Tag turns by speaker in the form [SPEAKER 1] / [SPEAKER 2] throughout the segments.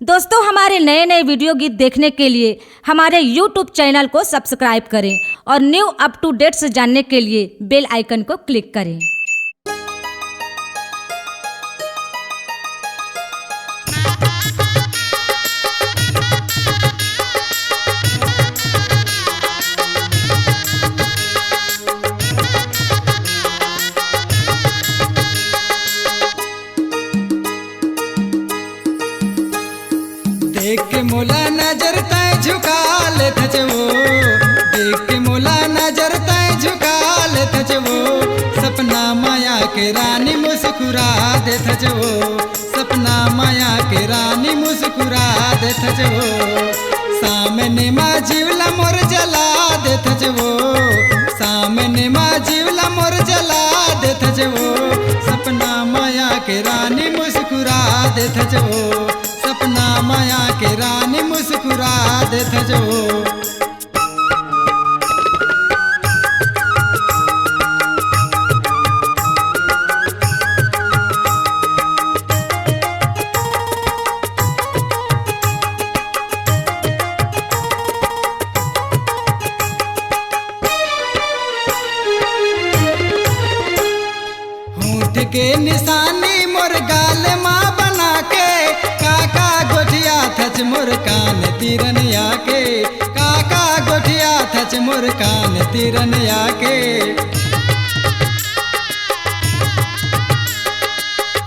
[SPEAKER 1] दोस्तों, हमारे नए नए वीडियो गीत देखने के लिए हमारे YouTube चैनल को सब्सक्राइब करें और न्यू अप टू डेट्स जानने के लिए बेल आइकन को क्लिक करें।
[SPEAKER 2] देख के मोला नजर तय झुका ले थजवो, देख के मोला नजर तय झुका ले थजवो, सपना माया के रानी मुस्कुरा दे थजवो, सपना माया के रानी मुस्कुरा दे थजवो, सामने माँ जीवला मोर जला दे थजवो, सामने माँ जीवला मोर जला दे थजवो, सपना माया के रानी मुस्कुरा दे थजवो, सपना माया के रानी मुस्कुरा दे थजवो। होंठ के निशानी मोर गाल माँ बना के, काका गोठिया थच मोर कान तीरन आके, काका गोठिया थच मोर कान तीरन आके,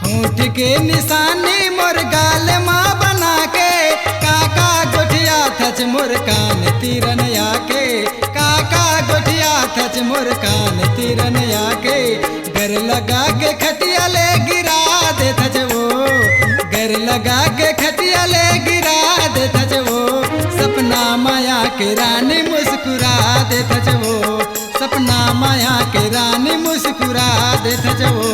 [SPEAKER 2] होंठ के निशानी मोर गाल माँ बना के, काका गोठिया थच मोर कान तीरन आके, काका गोठिया थच मोर कान तीरन आके, घर लगा के खटिया ले गिरा दे थजवो, घर लगा के खटिया ले गिरा दे थजवो, सपना माया के रानी मुस्कुरा दे थजवो, सपना माया के रानी मुस्कुरा दे थजवो।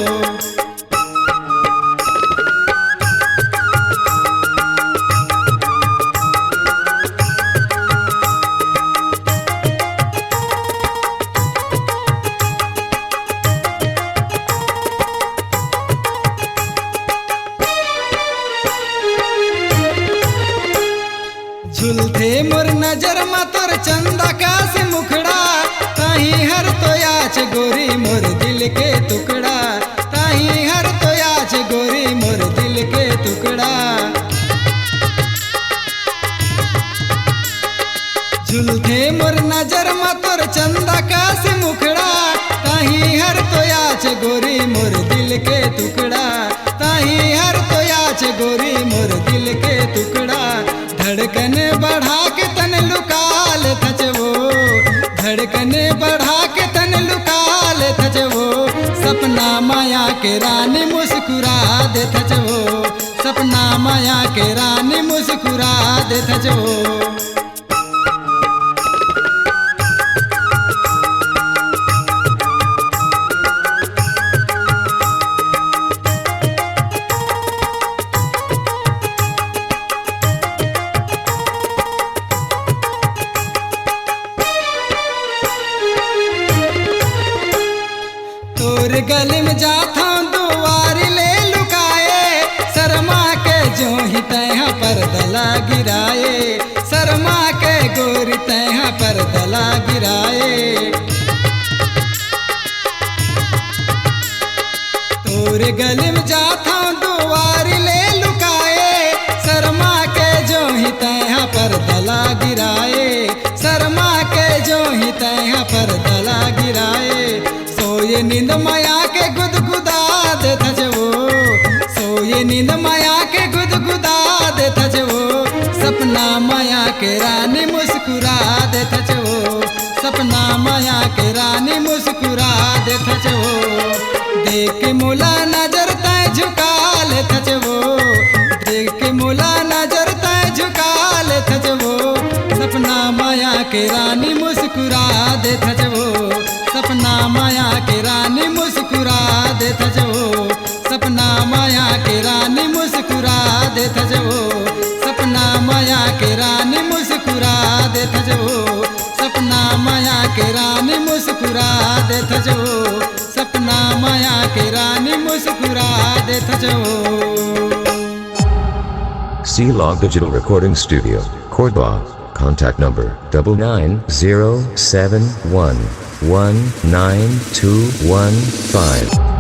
[SPEAKER 2] झुलथे मोर नजर मा तोर चंदा का से मुखड़ा, ताही हर तो याच गोरी मोर दिल के टुकड़ा, ताही हर तो याच गोरी मोर दिल के टुकड़ा, झुलथे मोर नजर मा तोर चंदा का से मुखड़ा, ताही हर तो याच गोरी मोर दिल के टुकड़ा, ताही हर तो याच गोरी मोर दिल के टुकड़ा, धड़कन बढ़ा के तन लुका ले थजवो, धड़कन बढ़ा के तन लुका ले थजवो, सपना माया के रानी मुस्कुरा दे थजवो, सपना माया के रानी मुस्कुरा दे थजवो। तोर गले में जाता दुआर ले लुकाए, शर्मा के जो ही तैहा पर दला गिराए, शर्मा के गोरी तैहा पर दला गिराए, तोर गले में जाता दुआर ले लुकाए, शर्मा के जो ही तैहा पर दला गिराए, शर्मा के जो ही तैहा पर दला गिराए, सोये नींद माया के गुदगुदा दे थजवो, सोये नींद माया के गुदगुदा दे थजवो, सपना माया के रानी मुस्कुरा दे थजवो, सपना माया के रानी मुस्कुरा दे थजवो, देख के मोला नजर तय झुका ले थजवो, देख के मोला नजर तय झुका ले थजवो, सपना माया के रानी मुस्कुरा दे थजवो, सपना माया के रानी मुस्कुरा दे थजवो, सपना माया के रानी मुस्कुरा दे थजवो, सपना माया के रानी मुस्कुरा दे थजवो, सपना माया के रानी मुस्कुरा दे थजवो, सपना माया के रानी मुस्कुरा दे थजवो।
[SPEAKER 3] C Log Digital Recording Studio, Cordoba. Contact number 99071192115.